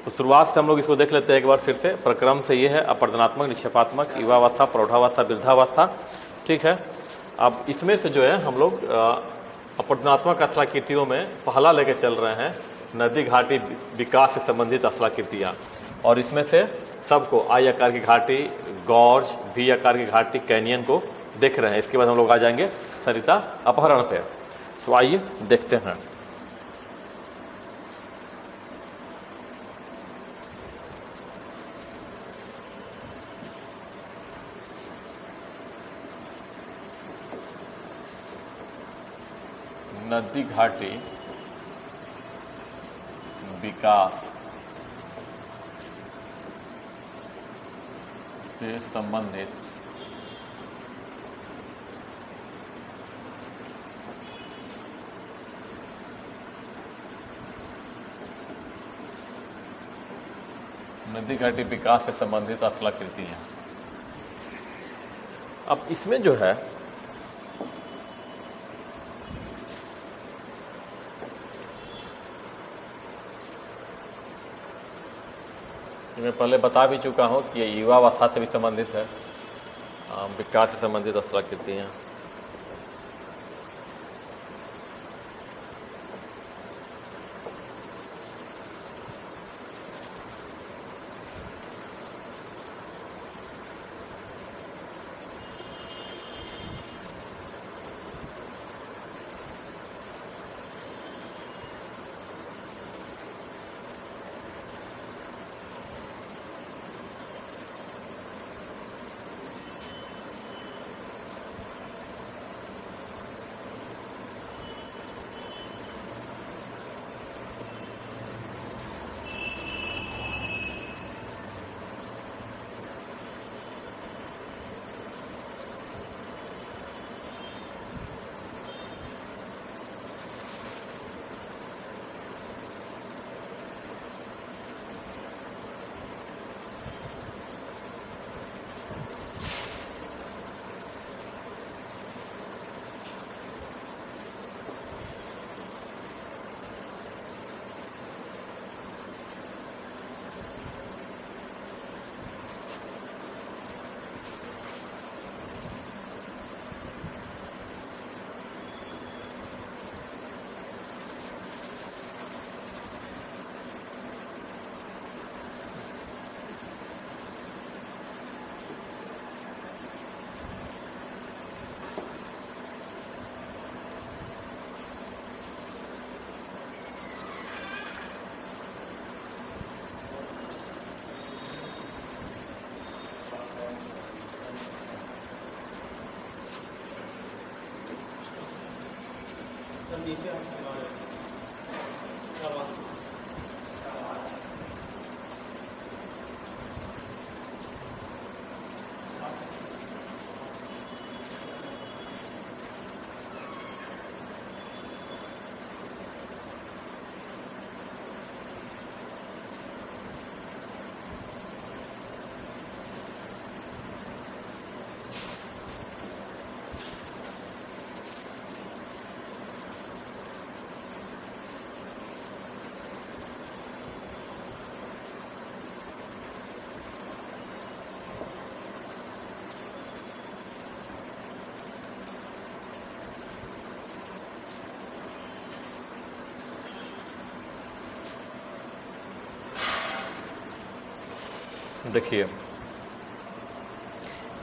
तो शुरुआत से हम लोग इसको देख लेते हैं एक बार फिर से। प्रक्रम से ये है अपर्जनात्मक, निक्षेपात्मक, युवावस्था, प्रौढ़ावस्था, वृद्धावस्था। ठीक है, अब इसमें से जो है हम लोग अपर्जनात्मक अस्थलाकृतियों में पहला लेके चल रहे हैं नदी घाटी विकास से संबंधित अस्थलाकृतियाँ, और इसमें से सबको आई आकार की घाटी, गॉर्ज, वी आकार की घाटी, कैनियन को देख रहे हैं। इसके बाद हम लोग आ जाएंगे सरिता अपहरण पे। तो आइए देखते हैं। नदी घाटी विकास से संबंधित नदी घाटी विकास से संबंधित अस्थलाकृति है। अब इसमें जो है मैं पहले बता भी चुका हूं कि ये युवावस्था से भी संबंधित है, विकास से संबंधित अस्थलाकृति हैं। देखिए,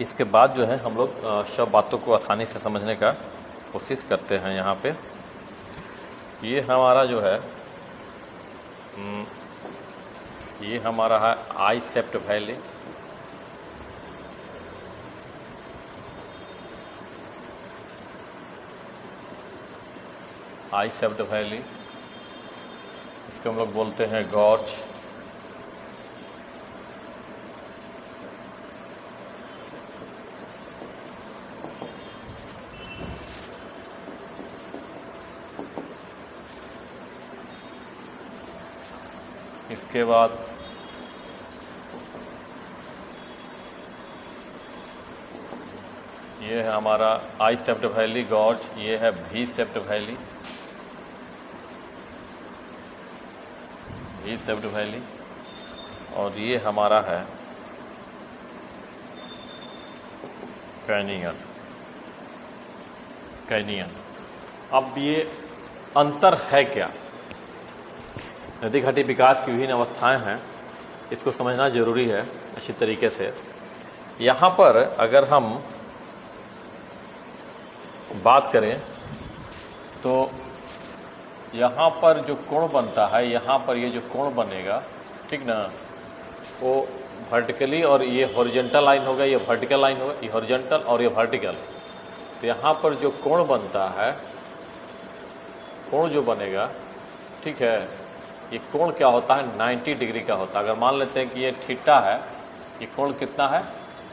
इसके बाद जो है हम लोग सब बातों को आसानी से समझने का कोशिश करते हैं। यहाँ पे ये हमारा जो है ये हमारा है आई सेप्ट वैली। आई सेप्ट वैली, इसको हम लोग बोलते हैं गॉर्ज। इसके बाद ये है हमारा आई सेप्ट वैली गॉर्ज, ये है वी सेप्ट वैली, वी सेप्ट वैली। और ये हमारा है कैनियन। अब ये अंतर है क्या? नदी घाटी विकास की विभिन्न अवस्थाएं हैं, इसको समझना जरूरी है अच्छी तरीके से। यहाँ पर अगर हम बात करें तो यहाँ पर जो कोण बनता है, यहाँ पर ये जो कोण बनेगा, ठीक ना, वो वर्टिकली, और ये हॉरिजॉन्टल लाइन होगा, ये वर्टिकल लाइन होगा, ये हॉरिजॉन्टल और ये वर्टिकल। तो यहाँ पर जो कोण बनता है, कोण जो बनेगा, ठीक है, ये कोण क्या होता है? 90 डिग्री का होता है। अगर मान लेते हैं कि ये थीटा है, ये कोण कितना है?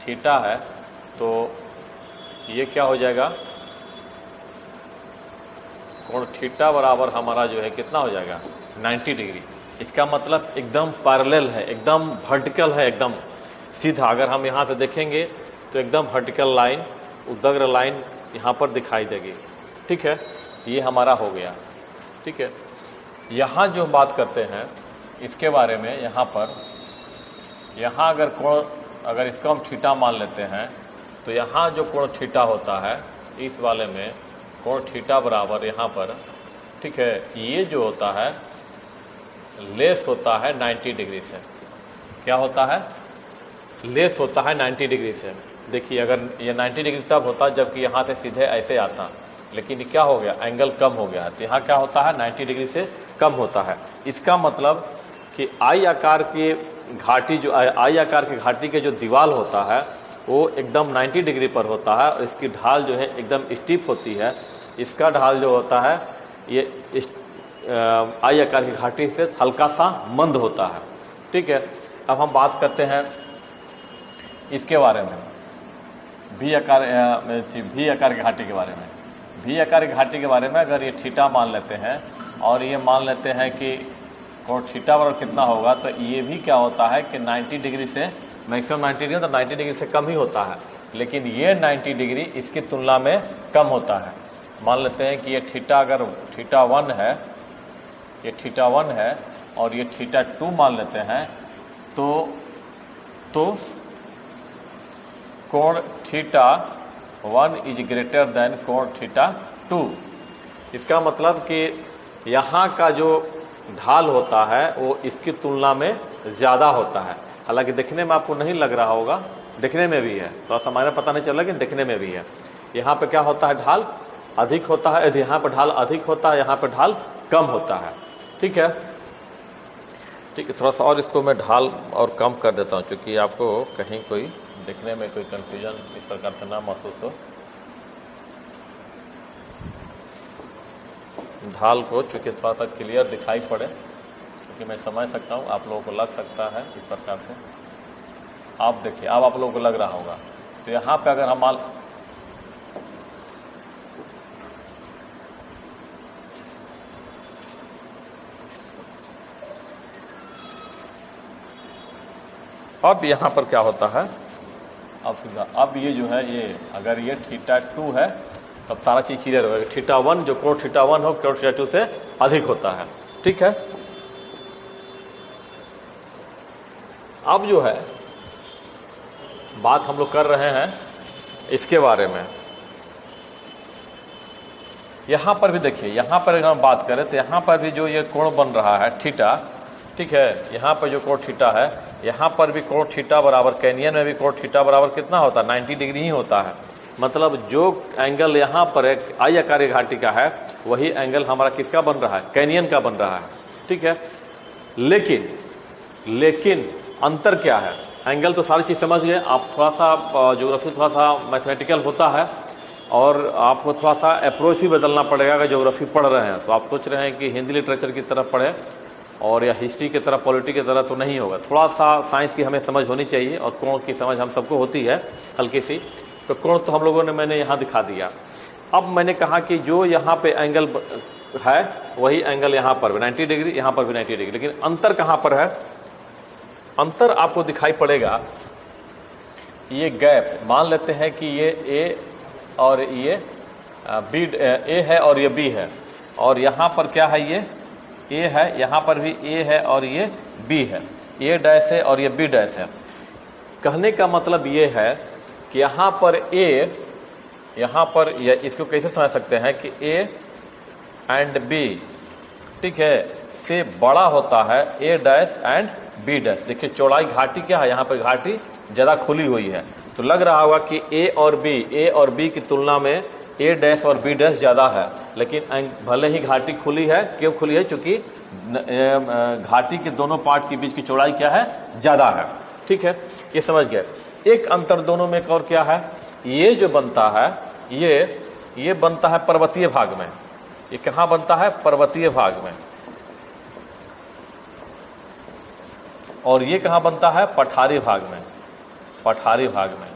थीटा है, तो ये क्या हो जाएगा? कोण थीटा बराबर हमारा जो है कितना हो जाएगा? 90 डिग्री। इसका मतलब एकदम पैरेलल है, एकदम वर्टिकल है, एकदम सीधा। अगर हम यहाँ से देखेंगे तो एकदम वर्टिकल लाइन, उदग्र लाइन यहाँ पर दिखाई देगी, ठीक है। ये हमारा हो गया, ठीक है। यहाँ जो बात करते हैं इसके बारे में, यहाँ पर, यहाँ अगर कोण, अगर इसको हम थीटा मान लेते हैं, तो यहाँ जो कोण थीटा होता है, इस वाले में कोण थीटा बराबर यहाँ पर, ठीक है, ये जो होता है लेस होता है 90 डिग्री से। क्या होता है? लेस होता है 90 डिग्री से। देखिए, अगर ये 90 डिग्री तब होता जबकि यहाँ से सीधे ऐसे आता, लेकिन क्या हो गया? एंगल कम हो गया। तो यहाँ क्या होता है? 90 डिग्री से कम होता है। इसका मतलब कि आई आकार की घाटी, जो आई आकार की घाटी के जो दीवार होता है वो एकदम 90 डिग्री पर होता है, और इसकी ढाल जो है एकदम स्टीप होती है। इसका ढाल जो होता है ये आई आकार की घाटी से हल्का सा मंद होता है, ठीक है। अब हम बात करते हैं इसके बारे में, भी आकार की घाटी के बारे में। भी आकार की घाटी के बारे में अगर ये थीटा मान लेते हैं और ये मान लेते हैं कि कोण थीटा बराबर कितना होगा, तो ये भी क्या होता है कि 90 डिग्री से, मैक्सिमम 90 डिग्री, तो 90 डिग्री से कम ही होता है, लेकिन ये 90 डिग्री इसकी तुलना में कम होता है। मान लेते हैं कि ये थीटा, अगर थीटा 1 है, ये थीटा 1 है और ये थीटा 2 मान लेते हैं, तो कोण थीटा 1 इज ग्रेटर देन कोण थीटा 2। इसका मतलब कि यहाँ का जो ढाल होता है वो इसकी तुलना में ज़्यादा होता है। हालांकि देखने में आपको नहीं लग रहा होगा, देखने में भी है, थोड़ा सा हमारा पता नहीं चला, लेकिन देखने में भी है। यहाँ पे क्या होता है? ढाल अधिक होता है, यहाँ पर ढाल अधिक होता है, यहाँ पर ढाल कम होता है, ठीक है। ठीक है, थोड़ा सा और इसको मैं ढाल और कम कर देता हूँ, क्योंकि आपको कहीं कोई देखने में कोई कंफ्यूजन इस प्रकार से ना महसूस हो। ढाल को चूँकि थोड़ा सा क्लियर दिखाई पड़े, क्योंकि मैं समझ सकता हूँ आप लोगों को लग सकता है इस प्रकार से। आप देखिए, अब आप लोगों को लग रहा होगा। तो यहाँ पे अगर हम अब यहाँ पर क्या होता है, अब सीधा, अब ये जो है, ये अगर ये थीटा 2 है तब सारा चीज़ क्लियर होगा। थीटा 1, जो कोण थीटा 1 हो, कोण थीटा 2 से अधिक होता है, ठीक है। अब जो है बात हम लोग कर रहे हैं इसके बारे में। यहाँ पर भी देखिए, यहाँ पर अगर हम बात करें तो यहाँ पर भी जो ये कोण बन रहा है थीटा, ठीक है, यहाँ पर जो कोण थीटा है, यहाँ पर भी कोण थीटा बराबर, कैनियन में भी कोण थीटा बराबर कितना होता है? 90 डिग्री ही होता है। मतलब जो एंगल यहाँ पर एक आई आकार की घाटी का है, वही एंगल हमारा किसका बन रहा है? कैनियन का बन रहा है, ठीक है। लेकिन अंतर क्या है? एंगल तो सारी चीज़ समझ गए आप, थोड़ा सा ज्योग्राफी थोड़ा सा मैथमेटिकल होता है, और आपको थोड़ा सा अप्रोच भी बदलना पड़ेगा। अगर ज्योग्राफी पढ़ रहे हैं तो आप सोच रहे हैं कि हिंदी लिटरेचर की तरफ पढ़े और या हिस्ट्री की तरफ, पॉलिटी की तरफ, तो नहीं होगा। थोड़ा सा साइंस की हमें समझ होनी चाहिए, और कोण की समझ हम सबको होती है हल्की सी। तो कोण तो हम लोगों ने, मैंने यहाँ दिखा दिया। अब मैंने कहा कि जो यहाँ पे एंगल है वही एंगल यहाँ पर भी 90 डिग्री, यहाँ पर भी 90 डिग्री, लेकिन अंतर कहाँ पर है? अंतर आपको दिखाई पड़ेगा, ये गैप मान लेते हैं कि ये ए और ये बी, ए है और ये बी है, और यहाँ पर क्या है? ये ए है, यहाँ पर भी ए है और ये बी है। ए डैश है और ये बी डैश है। कहने का मतलब ये है कि यहाँ पर ए, यहाँ पर इसको कैसे समझ सकते हैं कि ए एंड बी, ठीक है, से बड़ा होता है ए डैश एंड बी डैश। देखिए चौड़ाई घाटी क्या है, यहाँ पर घाटी ज़्यादा खुली हुई है, तो लग रहा होगा कि ए और बी की तुलना में ए डैश और बी डैश ज़्यादा है, लेकिन भले ही घाटी खुली है, क्यों खुली है, चूँकि घाटी के दोनों पार्ट के बीच की चौड़ाई क्या है, ज़्यादा है। ठीक है, ये समझ गए। एक अंतर दोनों में एक और क्या है, ये जो बनता है ये बनता है पर्वतीय भाग में। ये कहाँ बनता है, पर्वतीय भाग में, और ये कहाँ बनता है, पठारी भाग में। पठारी भाग में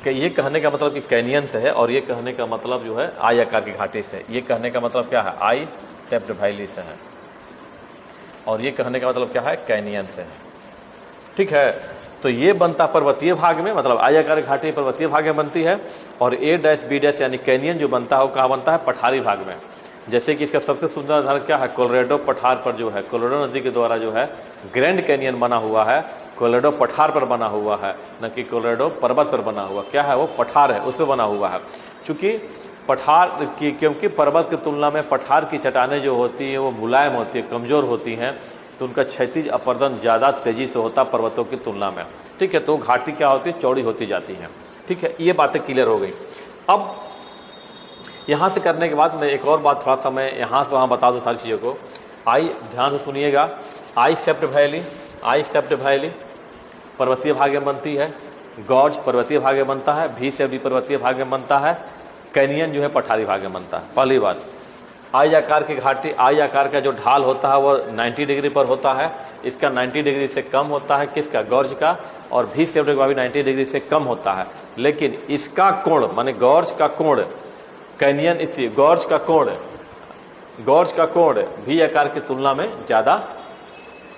कि ये कहने का मतलब कि कैनियन से है, और ये कहने का मतलब जो है आई आकार की घाटी से। ये कहने का मतलब क्या है, आई शेप्ड वैली से है, और ये कहने का मतलब क्या है, कैनियन से है। ठीक है, तो ये बनता पर्वतीय भाग में, मतलब आई आकार की घाटी पर्वतीय भाग में बनती है, और ए डैश बी डैश यानी कैनियन जो बनता है वो कहाँ बनता है, पठारी भाग में। जैसे कि इसका सबसे सुंदर उदाहरण क्या है, कोलोराडो पठार पर जो है, कोलोराडो नदी के द्वारा जो है ग्रैंड कैनियन बना हुआ है, कोलोराडो पठार पर बना हुआ है, न कि कोलोराडो पर्वत पर बना हुआ। क्या है वो, पठार है, उस पर बना हुआ है। चूँकि पठार की, क्योंकि पर्वत की तुलना में पठार की चट्टानें जो होती हैं वो मुलायम होती है, कमज़ोर होती हैं, तो उनका क्षैतिज अपर्दन ज़्यादा तेज़ी से होता पर्वतों की तुलना में। ठीक है, तो घाटी क्या होती है, चौड़ी होती जाती है। ठीक है, ये बातें क्लियर हो गई। अब यहाँ से करने के बाद मैं एक और बात थोड़ा सा मैं यहाँ से वहाँ बता दूँ सारी चीज़ों को। आई ध्यान से सुनिएगा, आई शेप्ड वैली पर्वतीय भाग में बनती है, गॉर्ज पर्वतीय भाग में बनता है, भी शेप्ड पर्वतीय भाग में बनता है, कैनियन जो है पठारी भाग में बनता है। पहली बात, आई आकार की घाटी, आई आकार का जो ढाल होता है वो 90 डिग्री पर होता है, इसका 90 डिग्री से कम होता है, किसका, गॉर्ज का, और भी शेप्ड का भी 90 डिग्री से कम होता है। लेकिन इसका कोण माने गॉर्ज का कोण, कैनियन इति गॉर्ज का कोण भी आकार की तुलना में ज़्यादा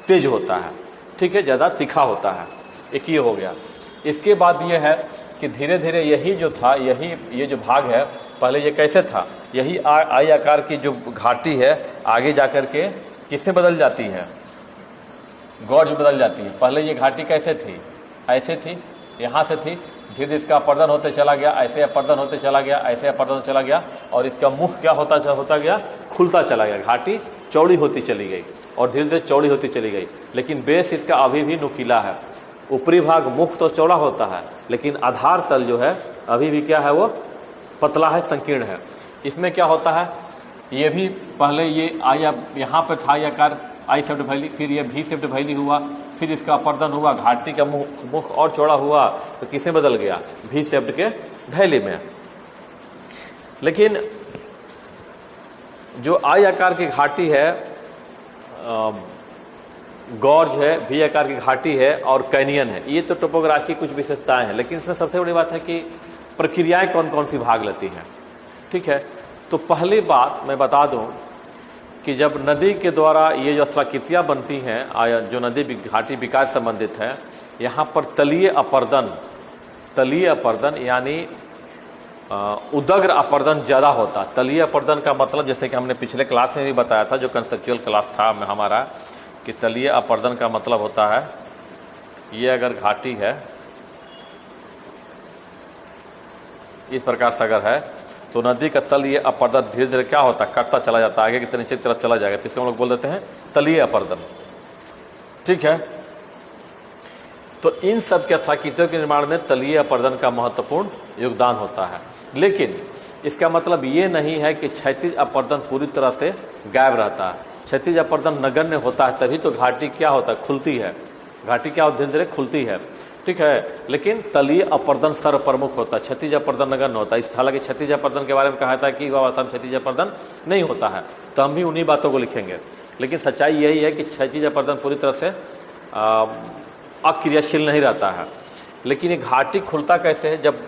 तेज होता है। ठीक है, ज़्यादा तीखा होता है। एक ये हो गया। इसके बाद ये है कि धीरे धीरे यही जो था, ये जो भाग है, पहले ये कैसे था, यही आई आकार की जो घाटी है आगे जाकर के किससे बदल जाती है, गॉर्ज बदल जाती है। पहले ये घाटी कैसे थी, ऐसे थी, यहाँ से थी, धीरे धीरे इसका अपर्दन होते चला गया, ऐसे अपर्दन होते चला गया, ऐसे अपर्दन होते चला गया, और इसका मुख क्या होता गया, खुलता चला गया, घाटी चौड़ी होती चली गई और धीरे धीरे चौड़ी होती चली गई। लेकिन बेस इसका अभी भी नुकीला है। ऊपरी भाग मुख तो चौड़ा होता है, लेकिन आधार तल जो है अभी भी क्या है, वो पतला है, संकीर्ण है। इसमें क्या होता है, ये भी पहले ये यहाँ पर था ये आकार आई शेप्ड वैली, फिर ये भी शेप्ड वैली हुआ, फिर इसका अपर्दन हुआ, घाटी का मुख और चौड़ा हुआ, तो किसे बदल गया, भी शेप्ड के वैली में। लेकिन जो आई आकार की घाटी है, गॉर्ज है, भी आकार की घाटी है और कैनियन है, ये तो टोपोग्राफी कुछ विशेषताएं हैं। लेकिन इसमें सबसे बड़ी बात है कि प्रक्रियाएं कौन कौन सी भाग लेती हैं। ठीक है, तो पहली बात मैं बता दूं कि जब नदी के द्वारा ये जो स्थलाकृतियाँ बनती हैं, जो नदी घाटी विकास संबंधित है, यहाँ पर तलीय अपर्दन यानी उदग्र अपर्दन ज़्यादा होता। तलीय अपर्दन का मतलब, जैसे कि हमने पिछले क्लास में भी बताया था, जो कंसेप्चुअल क्लास था हमारा, कि तलीय अपर्दन का मतलब होता है, ये अगर घाटी है इस प्रकार से अगर है, तो नदी का तलीय अपर्दन धीरे धीरे क्या होता है, कटता चला जाता है, आगे की नीचे की तरफ चला जाएगा, तो इसको हम लोग बोल देते हैं तलीय अपर्दन। ठीक है, तो इन सब के स्थलाकृतियों के निर्माण में तलीय अपर्दन का महत्वपूर्ण योगदान होता है। लेकिन इसका मतलब ये नहीं है कि क्षैतिज अपर्दन पूरी तरह से गायब रहता है। क्षैतिज अपर्दन नगण्य होता है, तभी तो घाटी क्या होता है, खुलती है। घाटी क्या धीरे धीरे खुलती है। ठीक है, लेकिन तलीय अपर्दन सर्वप्रमुख होता है, क्षैतिज अपर्दन नगण्य होता है। हालांकि क्षैतिज अपर्दन के बारे में कहा था कि युवा अवस्था में क्षैतिज अपर्दन नहीं होता है, तो हम भी उन्हीं बातों को लिखेंगे। लेकिन सच्चाई यही है कि क्षैतिज अपर्दन पूरी तरह से अक्रियाशील नहीं रहता है। लेकिन ये घाटी खुलता कैसे है, जब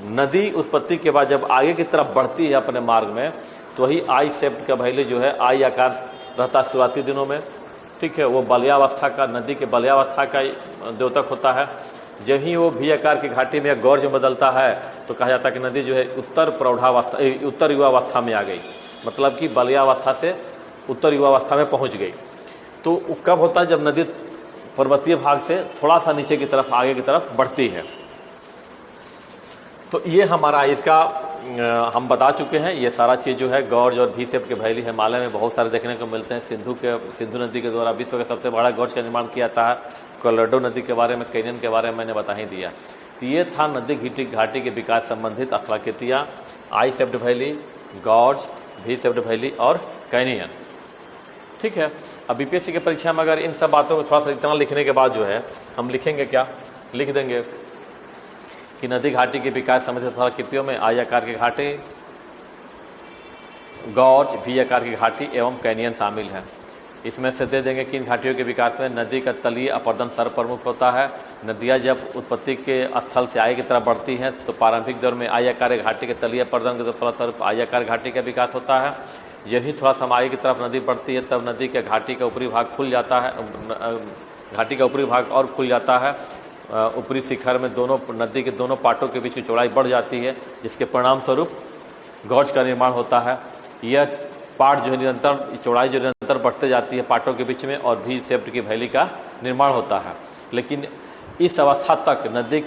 नदी उत्पत्ति के बाद जब आगे की तरफ बढ़ती है अपने मार्ग में, तो वही आई शेप्ड का वैली जो है आई आकार रहता है शुरुआती दिनों में। ठीक है, वो बलयावस्था का, नदी के बलयावस्था का द्योतक होता है। जब ही वो भी आकार की घाटी में गॉर्ज में बदलता है, तो कहा जाता है कि नदी जो है उत्तर युवावस्था में आ गई, मतलब कि बलयावस्था से उत्तर युवावस्था में पहुंच गई। तो वो कब होता है? जब नदी पर्वतीय भाग से थोड़ा सा नीचे की तरफ, आगे की तरफ बढ़ती है। तो ये हमारा इसका हम बता चुके हैं। ये सारा चीज़ जो है गॉर्ज और वी शेप के वैली हिमालय में बहुत सारे देखने को मिलते हैं। सिंधु नदी के द्वारा विश्व का सबसे बड़ा गॉर्ज का निर्माण किया था। कोलोराडो नदी के बारे में, कैनियन के बारे में मैंने बता ही दिया। तो ये था नदी घाटी के विकास संबंधित स्थलाकृतियाँ, I shaped valley, gorge, V shaped valley और कैनियन। ठीक है। अब बीपीएससी की परीक्षा में अगर इन सब बातों को थोड़ा सा इतना लिखने के बाद जो है हम लिखेंगे क्या, लिख देंगे कि नदी घाटी के विकास संबंधित स्थलाकृतियों में आई आकार के घाटी, गॉर्ज, वी आकार की घाटी एवं कैनियन शामिल है। इसमें से दे देंगे कि इन घाटियों के विकास में नदी का तलीय अपर्दन सर्वप्रमुख होता है। नदियाँ जब उत्पत्ति के स्थल से आगे की तरफ बढ़ती हैं तो प्रारंभिक दौर में आई आकार घाटी के तलीय अपर्दन के फलस्वरूप आई आकार घाटी का विकास होता है। यही थोड़ा सा आगे की तरफ नदी बढ़ती है तब नदी के घाटी का ऊपरी भाग खुल जाता है, घाटी का ऊपरी भाग और खुल जाता है। ऊपरी शिखर में दोनों नदी के दोनों पाटों के बीच की चौड़ाई बढ़ जाती है, जिसके परिणाम स्वरूप गॉर्ज का निर्माण होता है। यह पाट जो है निरंतर चौड़ाई जो निरंतर बढ़ते जाती है पाटों के बीच में, और वी शेप्ड की वैली का निर्माण होता है। लेकिन इस अवस्था तक नदी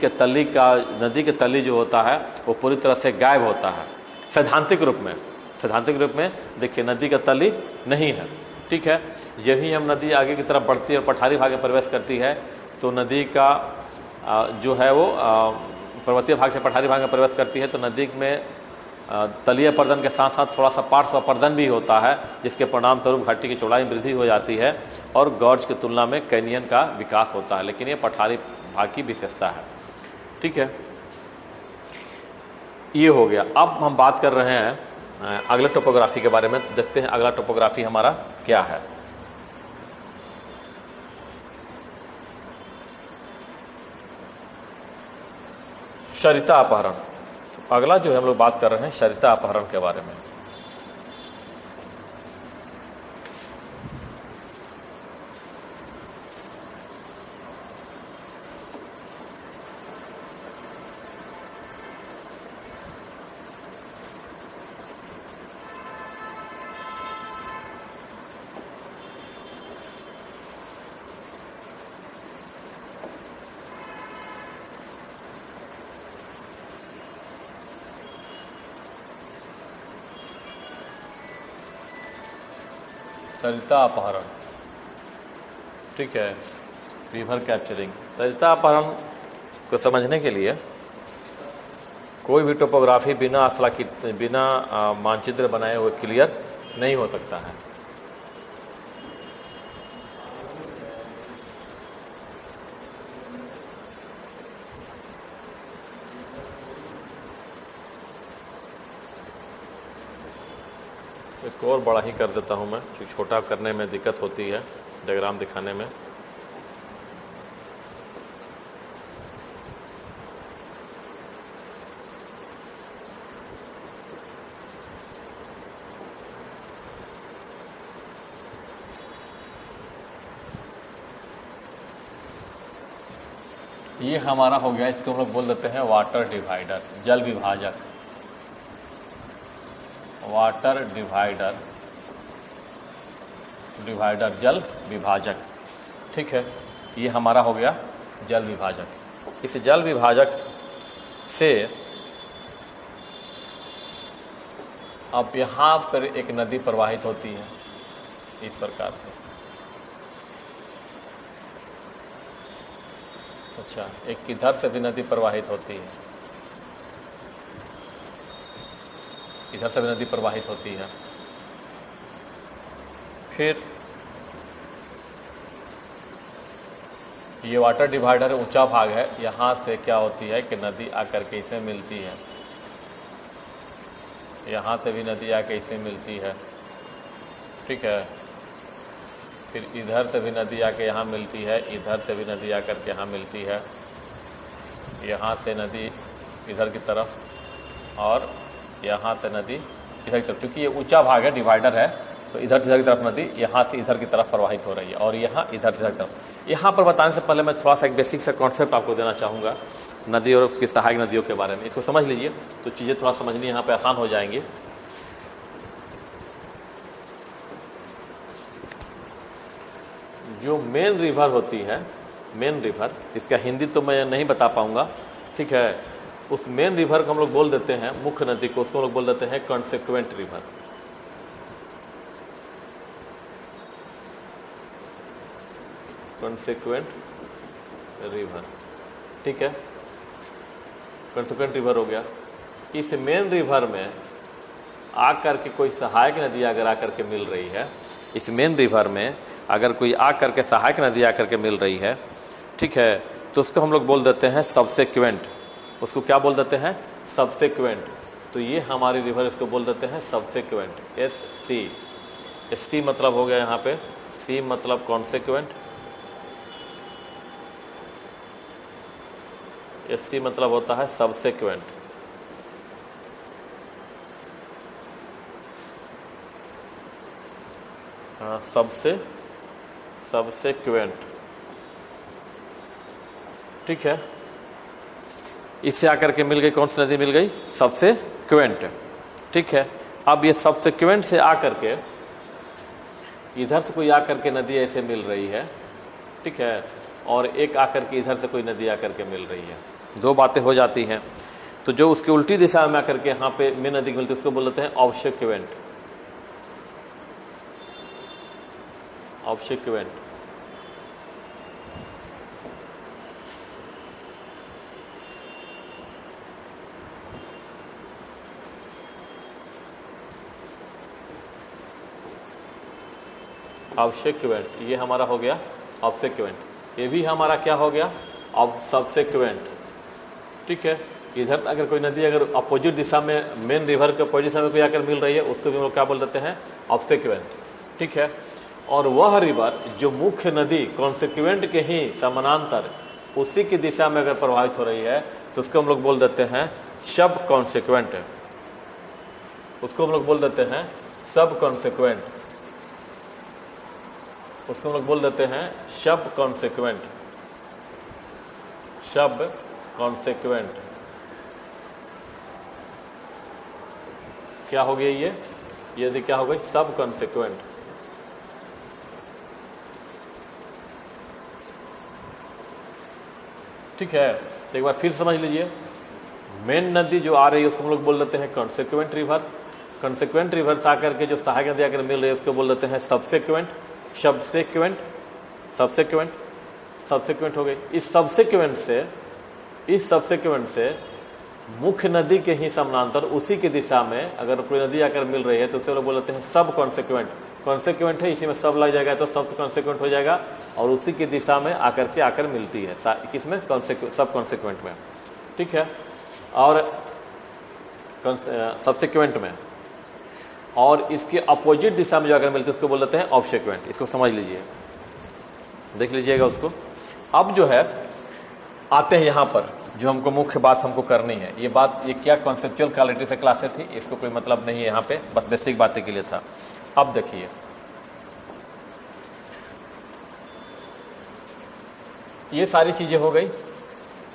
के तली जो होता है वो पूरी तरह से गायब होता है सैद्धांतिक रूप में। देखिए नदी का तली नहीं है। ठीक है। यही हम नदी आगे की तरफ बढ़ती है और पठारी भाग में प्रवेश करती है तो नदी का जो है वो पर्वतीय भाग से पठारी भाग में प्रवेश करती है तो नदी में तलीय अपर्दन के साथ साथ थोड़ा सा पार्श्व अपर्दन भी होता है, जिसके परिणाम स्वरूप घाटी की चौड़ाई में वृद्धि हो जाती है और गॉर्ज की तुलना में कैनियन का विकास होता है। लेकिन ये पठारी भाग की विशेषता है। ठीक है, ये हो गया। अब हम बात कर रहे हैं अगले टोपोग्राफी के बारे में। देखते हैं अगला टोपोग्राफी हमारा क्या है। सरिता अपहरण। तो अगला जो है हम लोग बात कर रहे हैं सरिता अपहरण के बारे में। सरिता अपहरण। ठीक है, रिवर कैप्चरिंग। सरिता अपहरण को समझने के लिए कोई भी टोपोग्राफी बिना मानचित्र बनाए हुए क्लियर नहीं हो सकता है। इसको और बड़ा ही कर देता हूं मैं, क्योंकि छोटा करने में दिक्कत होती है डायग्राम दिखाने में। ये हमारा हो गया, इसको हम लोग बोल देते हैं वाटर डिवाइडर, जल विभाजक। वाटर डिवाइडर जल विभाजक। ठीक है, ये हमारा हो गया जल विभाजक। इस जल विभाजक से अब यहाँ पर एक नदी प्रवाहित होती है इस प्रकार से। अच्छा, एक इधर से भी नदी प्रवाहित होती है, इधर से भी नदी प्रवाहित होती है। फिर ये वाटर डिवाइडर ऊंचा भाग है, यहाँ से क्या होती है कि नदी आकर के इसमें मिलती है, यहाँ से भी नदी आकर इसमें मिलती है। ठीक है, फिर इधर से भी नदी आके यहाँ मिलती है, इधर से भी नदी आकर के यहाँ मिलती है, यहाँ से नदी इधर की तरफ और यहाँ से नदी इधर की तरफ। क्योंकि ये ऊंचा भाग है, डिवाइडर है, तो इधर से इधर की तरफ नदी यहाँ से इधर की तरफ प्रवाहित हो रही है और यहाँ इधर से इधर की तरफ। यहाँ पर बताने से पहले मैं थोड़ा सा एक बेसिक सा कॉन्सेप्ट आपको देना चाहूँगा नदी और उसकी सहायक नदियों के बारे में। इसको समझ लीजिए तो चीज़ें थोड़ा समझनी यहाँ पे आसान हो जाएंगी। जो मेन रिवर होती है, मेन रिवर, इसका हिंदी तो मैं नहीं बता पाऊंगा, ठीक है, उस मेन रिवर को हम लोग बोल देते हैं, मुख्य नदी को, उसको हम लोग बोल देते हैं कॉन्सिक्वेंट रिवर। कॉन्सिक्वेंट रिवर, ठीक है, कॉन्सिक्वेंट रिवर हो गया। इस मेन रिवर में आकर के कोई सहायक नदी अगर आकर के मिल रही है, इस मेन रिवर में अगर कोई आकर के सहायक नदी आकर के मिल रही है, ठीक है, तो उसको हम लोग बोल देते हैं सबसेक्वेंट। उसको क्या बोल देते हैं? सबसेक्वेंट। तो ये हमारी रिवर, इसको बोल देते हैं सबसेक्वेंट, एस सी मतलब हो गया यहाँ पे, सी मतलब कॉन्सिक्वेंट, एस सी मतलब होता है सबसेक्वेंट। हाँ, सबसेक्वेंट, ठीक है। इससे आकर के मिल गई, कौन सी नदी मिल गई? सबसेक्वेंट, ठीक है। अब ये सबसेक्वेंट से आकर के इधर से कोई आकर के नदी ऐसे मिल रही है, ठीक है, और एक आकर के इधर से कोई नदी आकर के मिल रही है, दो बातें हो जाती हैं। तो जो उसकी उल्टी दिशा में आकर के यहाँ पे मेन नदी मिलती है उसको बोल देते हैं ऑब्सेक्वेंट, ऑब्सेक्वेंट, ऑब्सेक्वेंट, ये हमारा हो गया ऑब्सेक्वेंट। ये भी हमारा क्या हो गया? सबसेक्वेंट, ठीक है। इधर अगर कोई नदी अगर अपोजिट दिशा में, मेन रिवर के अपोजिट दिशा में कोई आकर मिल रही है, उसको भी हम लोग क्या बोल देते हैं? ऑब्सेक्वेंट, ठीक है। और वह रिवर जो मुख्य नदी कॉन्सिक्वेंट के ही समानांतर उसी की दिशा में अगर प्रवाहित हो रही है तो उसको हम लोग बोल देते हैं सब कॉन्सिक्वेंट, उसको हम लोग बोल देते हैं सब कॉन्सिक्वेंट, उसको हम लोग बोल देते हैं सब कॉन्सिक्वेंट, सब कॉन्सिक्वेंट। क्या हो गया ये यदि क्या हो गई? सब कॉन्सिक्वेंट, ठीक है। तो एक बार फिर समझ लीजिए, मेन नदी जो आ रही है उसको हम लोग बोल देते हैं कॉन्सिक्वेंट रिवर। कॉन्सिक्वेंट रिवर से आकर के जो सहायक नदी आकर मिल रही है उसको बोल देते हैं सबसेक्वेंट, सबसेक्वेंट, सबसेक्वेंट, सबसेक्वेंट हो गई। इस सबसेक्वेंट से मुख्य नदी के ही समानांतर उसी की दिशा में अगर कोई नदी आकर मिल रही है तो उसे लोग बोल देते हैं सब कॉन्सिक्वेंट। कॉन्सिक्वेंट है, इसी में सब लग जाएगा तो सब कॉन्सिक्वेंट हो जाएगा, और उसी की दिशा में आकर मिलती है, किसमें? सब कॉन्सिक्वेंट में, ठीक है। और सबसेक्वेंट में, और इसके अपोजिट दिशा में जो अगर मिलती है उसको बोल देते हैं ऑब्सेक्वेंट। इसको समझ लीजिए, देख लीजिएगा उसको। अब जो है आते हैं यहाँ पर, जो हमको मुख्य बात हमको करनी है। ये बात, ये क्या कॉन्सेप्चुअल क्वालिटी से क्लासेस थी, इसको कोई मतलब नहीं है यहाँ पे, बस बेसिक बातें के लिए था। अब देखिए, ये सारी चीजें हो गई।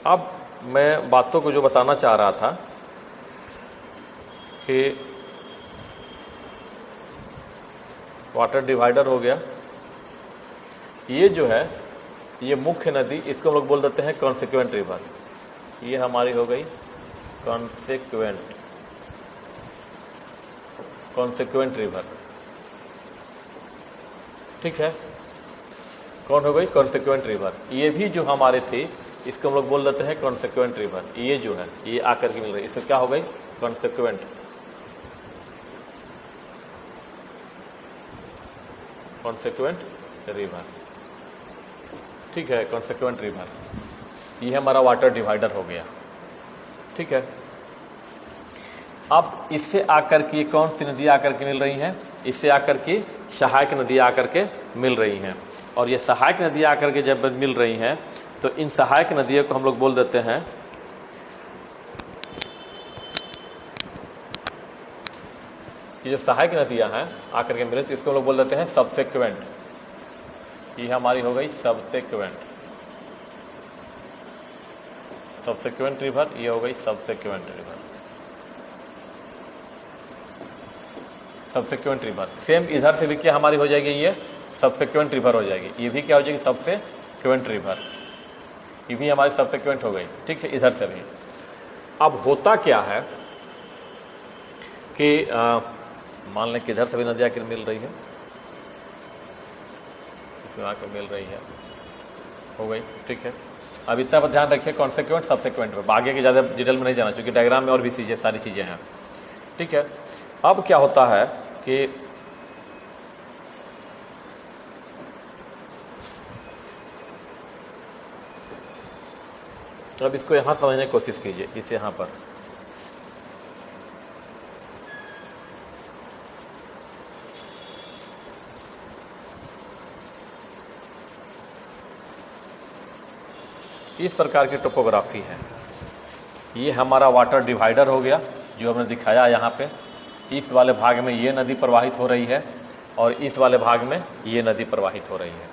अब मैं बातों को जो बताना चाह रहा था कि वाटर डिवाइडर हो गया, ये जो है ये मुख्य नदी, इसको हम लोग बोल देते हैं कॉन्सिक्वेंट रिवर। ये हमारी हो गई कॉन्सिक्वेंट, कॉन्सिक्वेंट रिवर, ठीक है। कौन हो गई? Consequent river. ये भी जो हमारे थी इसको हम लोग बोल देते हैं कॉन्सिक्वेंट रिवर। ये जो है ये आकर के मिल रही है, इससे क्या हो गई? कॉन्सिक्वेंट, कॉन्सिक्वेंट रिवर, ठीक है, कॉन्सिक्वेंट रिवर। ये हमारा वाटर डिवाइडर हो गया, ठीक है। अब इससे आकर के कौन सी नदी आकर के मिल रही हैं? इससे आकर के सहायक नदी आकर के मिल रही हैं। और ये सहायक नदी आकर के जब मिल रही हैं तो इन सहायक नदियों को हम लोग बोल देते हैं, ये जो सहायक नदियां हैं आकर के मिले तो इसको हम लोग बोल देते हैं सबसेक्वेंट। ये हमारी हो गई सबसेक्वेंट, सबसेक्वेंट रिवर। ये हो गई subsequent river, subsequent river. Same इधर से भी क्या हमारी हो जाएगी? ये सबसेक्वेंट रिवर हो जाएगी, ये भी क्या हो जाएगी, सबसेक्वेंट रिवर, ये भी हमारी सबसेक्वेंट हो गई। ठीक है, इधर से भी। अब होता क्या है कि मान लें कि इधर से भी नदी आकर मिल रही है, इसमें आकर मिल रही है, हो गई। ठीक है, अब इतना पर ध्यान रखिए कॉन्सिक्वेंट सबसेक्वेंट में, आगे के ज़्यादा डिटेल में नहीं जाना क्योंकि डायग्राम में और भी चीज़ें सारी चीज़ें हैं। ठीक है, अब क्या होता है कि अब इसको यहाँ समझने की कोशिश कीजिए, इस यहाँ पर इस प्रकार की टोपोग्राफी है। ये हमारा वाटर डिवाइडर हो गया जो हमने दिखाया यहाँ पे। इस वाले भाग में ये नदी प्रवाहित हो रही है और इस वाले भाग में ये नदी प्रवाहित हो रही है।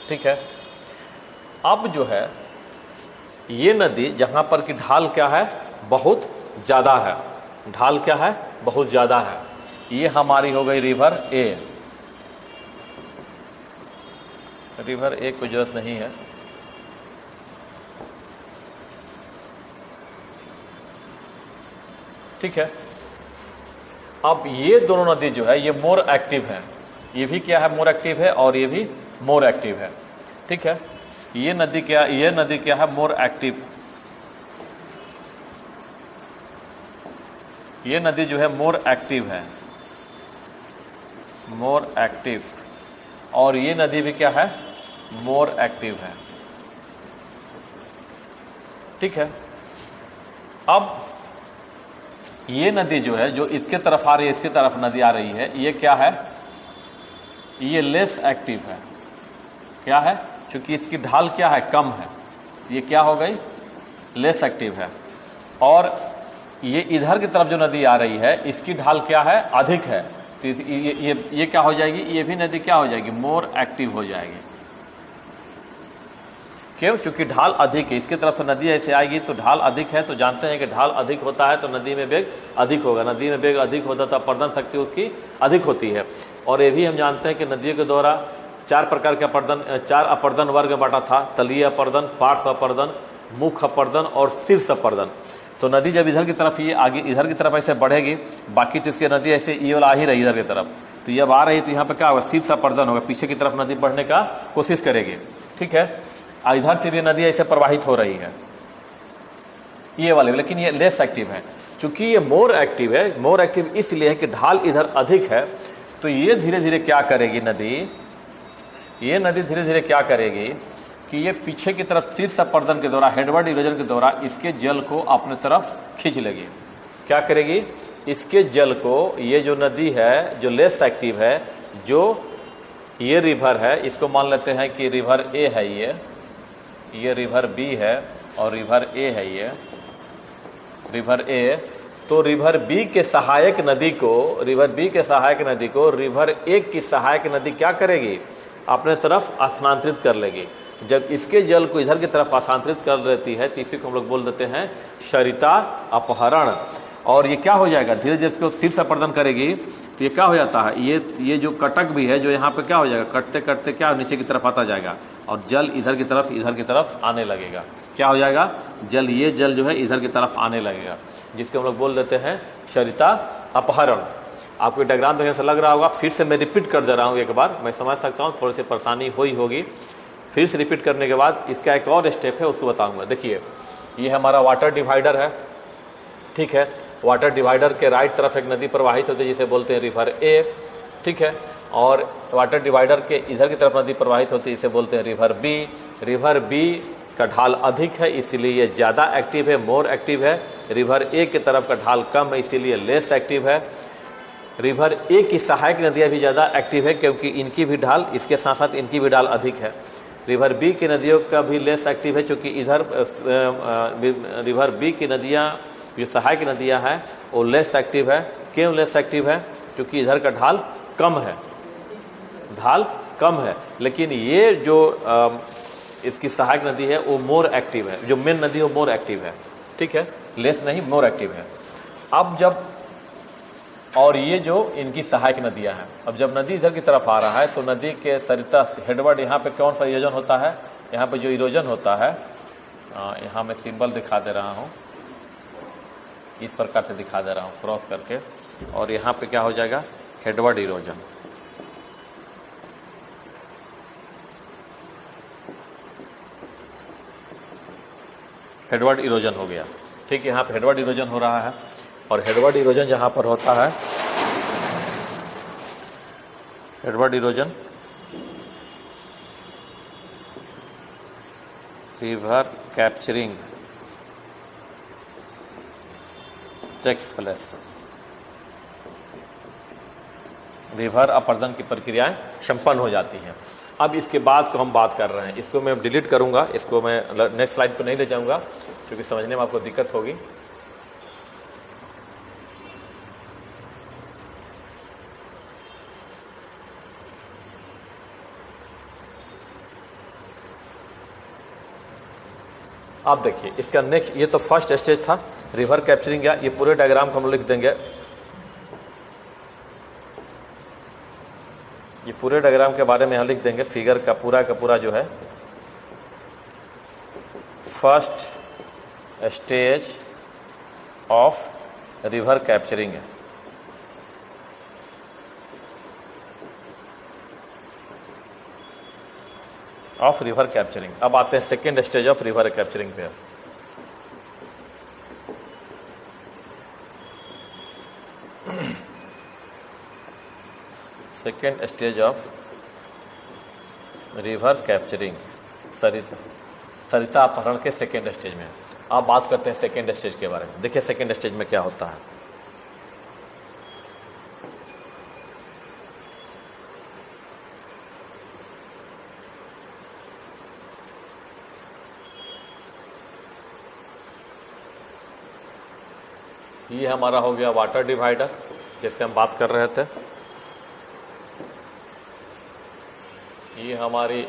ठीक है, अब जो है ये नदी जहाँ पर कि ढाल क्या है, बहुत ज़्यादा है, ढाल क्या है, बहुत ज़्यादा है, ये हमारी हो गई रिवर ए। रिवर ए कोई जरूरत नहीं है, ठीक है। अब ये दोनों नदी जो है ये मोर एक्टिव है, ये भी क्या है, मोर एक्टिव है और ये भी मोर एक्टिव है। ठीक है, ये नदी क्या है, मोर एक्टिव। ये नदी जो है मोर एक्टिव है, मोर एक्टिव, और ये नदी भी क्या है, मोर एक्टिव है। ठीक है, अब ये नदी जो है, जो इसके तरफ आ रही है, इसकी तरफ नदी आ रही है, ये क्या है, ये लेस एक्टिव है। क्या है, चूंकि इसकी ढाल क्या है, कम है, ये क्या हो गई, लेस एक्टिव है। और ये इधर की तरफ जो नदी आ रही है इसकी ढाल क्या है, अधिक है, तो ये क्या हो जाएगी, ये भी नदी क्या हो जाएगी, मोर एक्टिव हो जाएगी। क्यों, चूंकि ढाल अधिक है, इसकी तरफ से नदी ऐसे आएगी तो ढाल अधिक है, तो जानते हैं कि ढाल अधिक होता है तो नदी में वेग अधिक होगा, नदी में वेग अधिक होता तो अपर्दन शक्ति उसकी अधिक होती है। और ये भी हम जानते हैं कि नदियों के द्वारा चार प्रकार के अपर्दन, चार अपर्दन वर्ग में बांटा था, तलीय अपर्दन, पार्श्व अपर्दन, मुख अपर्दन और शीर्ष अपर्दन। तो नदी जब इधर की तरफ ये आगे इधर की तरफ ऐसे बढ़ेगी, बाकी तो इसकी नदी ऐसे ये वाला आ ही रही इधर की तरफ, तो ये अब आ रही तो यहाँ पे क्या होगा, शीर्ष अपर्दन होगा, पीछे की तरफ नदी बढ़ने का कोशिश करेगी। ठीक है, इधर से भी नदी ऐसे प्रवाहित हो रही है ये वाले, लेकिन ये लेस एक्टिव है। चूंकि ये मोर एक्टिव है, मोर एक्टिव इसलिए है कि ढाल इधर अधिक है, तो ये धीरे धीरे क्या करेगी नदी, ये नदी धीरे धीरे क्या करेगी कि ये पीछे की तरफ शीर्ष अपर्दन के द्वारा, हेडवर्ड इरोजन के द्वारा इसके जल को अपने तरफ खींच लेगी। क्या करेगी, इसके जल को, ये जो नदी है जो लेस एक्टिव है, जो ये रिवर है, इसको मान लेते हैं कि रिवर ए है, ये रिवर बी है और रिवर ए है, ये रिवर ए। तो रिवर बी के सहायक नदी को, रिवर बी के सहायक नदी को रिवर ए की सहायक नदी क्या करेगी, अपने तरफ स्थानांतरित कर लेगी। जब इसके जल को इधर की तरफ स्थानांतरित कर देती है तो इसी को हम लोग बोल देते हैं सरिता अपहरण। और ये क्या हो जाएगा, धीरे धीरे इसको शीर्ष अपर्दन करेगी तो ये क्या हो जाता है, ये जो कटक भी है जो यहाँ पे क्या हो जाएगा, कटते कटते क्या नीचे की तरफ आता जाएगा और जल इधर की तरफ आने लगेगा। क्या हो जाएगा, जल, ये जल जो है इधर की तरफ आने लगेगा, जिसको हम लोग बोल देते हैं सरिता अपहरण। आपको डायग्राम देखने से लग रहा होगा, फिर से मैं रिपीट कर दे रहा हूँ एक बार, मैं समझ सकता हूँ थोड़ी सी परेशानी हुई होगी। फिर से रिपीट करने के बाद इसका एक और स्टेप है उसको बताऊँगा। देखिए, ये हमारा वाटर डिवाइडर है। ठीक है, वाटर डिवाइडर के राइट तरफ एक नदी प्रवाहित होती है जिसे बोलते हैं रिवर ए। ठीक है, और वाटर डिवाइडर के इधर की तरफ नदी प्रवाहित होती है, इसे बोलते हैं रिवर बी। रिवर बी का ढाल अधिक है इसीलिए ये ज़्यादा एक्टिव है, मोर एक्टिव है। रिवर ए की तरफ का ढाल कम है इसीलिए लेस एक्टिव है। रिवर ए की सहायक नदियाँ भी ज़्यादा एक्टिव है क्योंकि इनकी भी ढाल, इसके साथ साथ इनकी भी ढाल अधिक है। रिवर बी की नदियों का भी लेस एक्टिव है क्योंकि इधर रिवर बी की नदियाँ, जो सहायक नदियाँ हैं वो लेस एक्टिव है। क्यों लेस एक्टिव है, क्योंकि इधर का ढाल कम है, ढाल कम है। लेकिन ये जो इसकी सहायक नदी है वो मोर एक्टिव है, जो मेन नदी है वो मोर एक्टिव है। ठीक है, लेस नहीं, मोर एक्टिव है। अब जब और ये जो इनकी सहायक नदियां हैं। अब जब नदी इधर की तरफ आ रहा है तो नदी के सरिता हेडवर्ड यहाँ पे कौन सा इरोजन होता है, यहाँ पे जो इरोजन होता है, यहाँ मैं सिंबल दिखा दे रहा हूँ, इस प्रकार से दिखा दे रहा हूँ क्रॉस करके, और यहाँ पे क्या हो जाएगा, हेडवर्ड इरोजन। हेडवर्ड इरोजन हो गया, ठीक है। यहाँ पे हेडवर्ड इरोजन हो रहा है, और हेडवर्ड इरोजन जहाँ पर होता है, headward erosion river capturing takes place, river अपरदन की प्रक्रियाएं संपन्न हो जाती हैं। अब इसके बाद को हम बात कर रहे हैं, इसको मैं डिलीट करूंगा, इसको मैं नेक्स्ट स्लाइड पर नहीं ले जाऊंगा क्योंकि समझने में आपको दिक्कत होगी। आप देखिए इसका नेक्स्ट, ये तो फर्स्ट स्टेज था रिवर कैप्चरिंग का, ये पूरे डायग्राम को हम लिख देंगे, ये पूरे डायग्राम के बारे में यहाँ लिख देंगे, फिगर का पूरा जो है first stage of river capturing है। Of river capturing. अब आते हैं second stage of river capturing पे। Second stage of river capturing, सरिता अपहरण के सेकेंड स्टेज में। अब बात करते हैं सेकेंड स्टेज के बारे में। देखिए सेकेंड स्टेज में क्या होता है। ये हमारा हो गया वाटर डिवाइडर, जैसे हम बात कर रहे थे। ये हमारी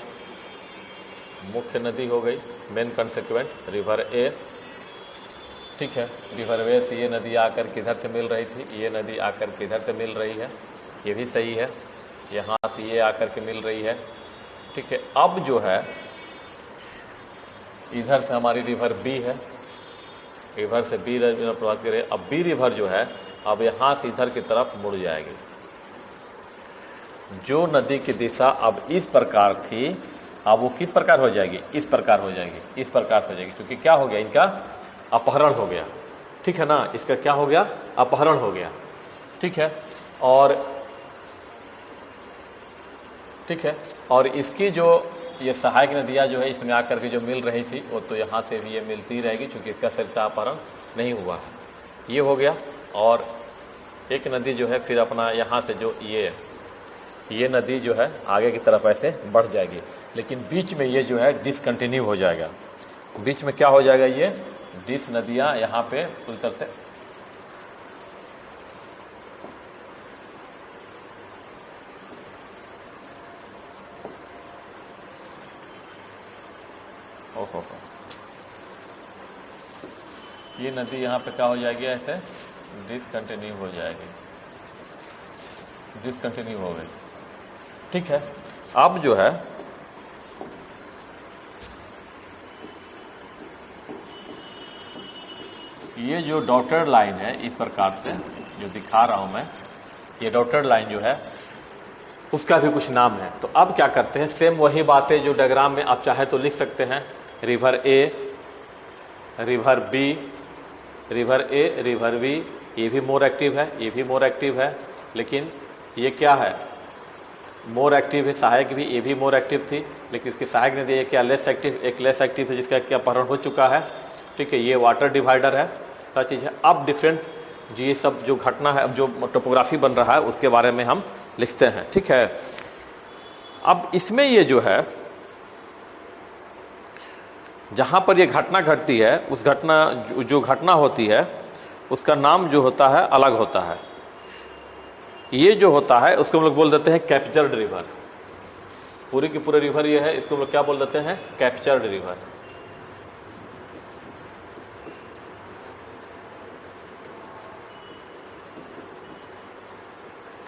मुख्य नदी हो गई, मेन कंसिक्वेंट रिवर ए, ठीक है। रिवर ए से ये नदी आकर किधर से मिल रही थी, ये नदी आकर किधर से मिल रही है, ये भी सही है। यहाँ से ये आकर के मिल रही है, ठीक है। अब जो है इधर से हमारी रिवर बी है, रिवर से बी रिवर प्रवाहित करे। अब बी रिवर जो है अब यहाँ से इधर की तरफ मुड़ जाएगी। जो नदी की दिशा अब इस प्रकार थी, अब वो किस प्रकार हो जाएगी, इस प्रकार हो जाएगी, इस प्रकार से हो जाएगी, क्योंकि क्या हो गया, इनका अपहरण हो गया, ठीक है ना। इसका क्या हो गया, अपहरण हो गया, ठीक है। और इसकी जो ये सहायक नदियाँ जो है इसमें आकर के जो मिल रही थी वो तो यहाँ से भी ये मिलती रहेगी, क्योंकि इसका सरिता अपहरण नहीं हुआ है। ये हो गया। और एक नदी जो है फिर अपना यहाँ से जो ये नदी जो है आगे की तरफ ऐसे बढ़ जाएगी, लेकिन बीच में ये जो है डिसकंटिन्यू हो जाएगा। बीच में क्या हो जाएगा, ये डिस नदियाँ यहाँ पे पूरी तरह से ये नदी यहाँ पे क्या हो जाएगी, ऐसे डिसकंटिन्यू हो जाएगी, डिसकंटिन्यू हो गई, ठीक है। अब जो है ये जो डॉटेड लाइन है इस प्रकार से जो दिखा रहा हूं मैं, ये डॉटेड लाइन जो है उसका भी कुछ नाम है। तो अब क्या करते हैं, सेम वही बातें जो डायग्राम में आप चाहे तो लिख सकते हैं। रिवर ए, रिवर बी, रिवर ए, रिवर बी, ये भी मोर एक्टिव है, ये भी मोर एक्टिव है, लेकिन ये क्या है, मोर एक्टिव है। सहायक भी, ये भी मोर एक्टिव थी, लेकिन इसकी सहायक नदी ये क्या लेस एक्टिव, एक लेस एक्टिव थी जिसका क्या अपहरण हो चुका है, ठीक है। ये वाटर डिवाइडर है, सारी चीज़ है। अब डिफरेंट ये सब जो घटना है, अब जो टोपोग्राफी बन रहा है उसके बारे में हम लिखते हैं, ठीक है। अब इसमें ये जो है जहाँ पर ये घटना घटती है, उस घटना जो घटना होती है उसका नाम जो होता है अलग होता है। ये जो होता है उसको हम लोग बोल देते हैं कैप्चर्ड रिवर। पूरी की पूरी रिवर ये है, इसको हम लोग क्या बोल देते हैं, कैप्चर्ड रिवर।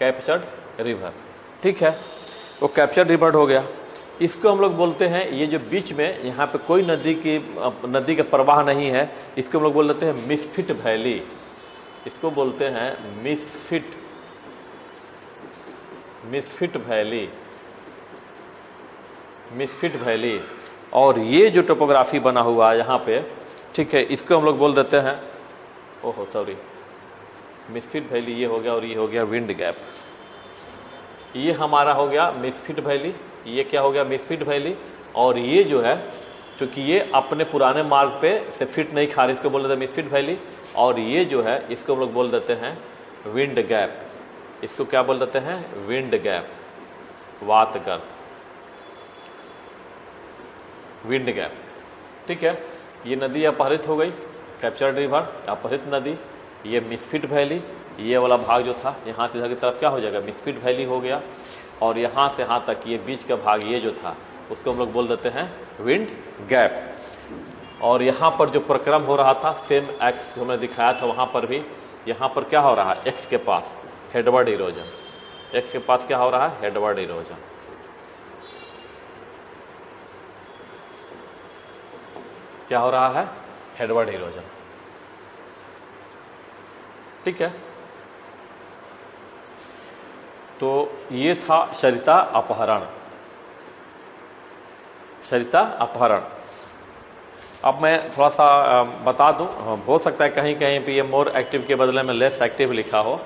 कैप्चर्ड रिवर, ठीक है, वो कैप्चर्ड रिवर हो गया। इसको हम लोग बोलते हैं, ये जो बीच में यहाँ पे कोई नदी का प्रवाह नहीं है, इसको हम लोग बोल देते हैं मिसफिट वैली। इसको बोलते हैं मिसफिट वैली। और ये जो टोपोग्राफी बना हुआ है यहाँ पे, ठीक है, इसको हम लोग बोल देते हैं, ओहो सॉरी, मिसफिट वैली ये हो गया, और ये हो गया विंड गैप। ये हमारा हो गया मिसफिट वैली, ये क्या हो गया मिसफिट वैली। और ये जो है, चूँकि ये अपने पुराने मार्ग पे से फिट नहीं खा रही, इसको बोल देते हैं मिसफिट वैली। और ये जो है, इसको हम लोग बोल देते हैं विंड गैप। इसको क्या बोल देते हैं, विंड गैप, वातगर्त, विंड गैप, ठीक है। ये नदी अपहरित हो गई, कैप्चर्ड रिवर, अपहरित नदी। ये मिसफिट वैली, ये वाला भाग जो था यहाँ से इधर की तरफ क्या हो जाएगा, मिसफिट वैली हो गया। और यहाँ से यहाँ तक ये बीच का भाग ये जो था, उसको हम लोग बोल देते हैं विंड गैप। और यहाँ पर जो प्रक्रम हो रहा था, सेम एक्स हमने दिखाया था वहाँ पर भी, यहाँ पर क्या हो रहा है, एक्स के पास हेडवर्ड इरोजन, एक्स के पास क्या हो रहा है, हेडवर्ड इरोजन। क्या हो रहा है, हेडवर्ड इरोजन, ठीक है। तो ये था सरिता अपहरण। अब मैं थोड़ा सा बता दूं, हो सकता है कहीं कहीं पे ये मोर एक्टिव के बदले में लेस एक्टिव लिखा हो,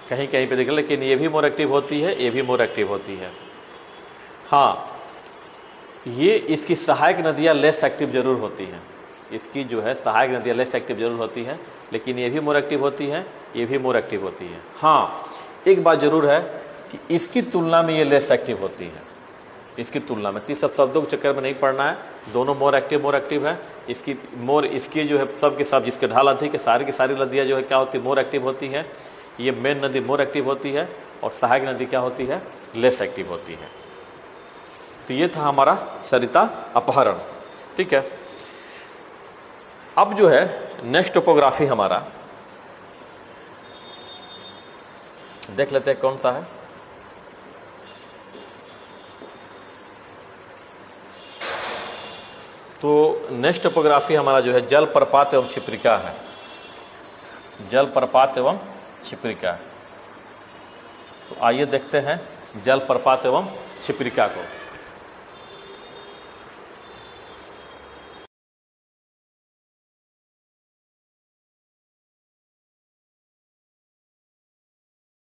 कहीं कहीं पे दिखा, लेकिन ये भी मोर एक्टिव होती है, ये भी मोर एक्टिव होती है। हाँ, ये इसकी सहायक नदियाँ लेस एक्टिव जरूर होती हैं, इसकी जो है सहायक नदियाँ लेस एक्टिव जरूर होती हैं, लेकिन ये भी मोर एक्टिव होती है, ये भी मोर एक्टिव होती है। हाँ, एक बात जरूर है कि इसकी तुलना में ये लेस एक्टिव होती है, इसकी तुलना में। तीस शब्दों के चक्कर में नहीं पड़ना है, दोनों मोर एक्टिव है। इसकी जो है सब के सब, जिसके ढाल अधिक है, सारी की सारी नदियाँ जो है क्या होती है, मोर एक्टिव होती है। ये मेन नदी मोर एक्टिव होती है, और सहायक नदी क्या होती है, लेस एक्टिव होती है। तो ये था हमारा सरिता अपहरण, ठीक है। अब जो है नेक्स्ट टोपोग्राफी हमारा देख लेते हैं कौन सा है। तो नेक्स्ट टोपोग्राफी हमारा जो है जलप्रपात एवं क्षिप्रिका है, जलप्रपात एवं क्षिप्रिका। तो आइए देखते हैं जलप्रपात एवं क्षिप्रिका को।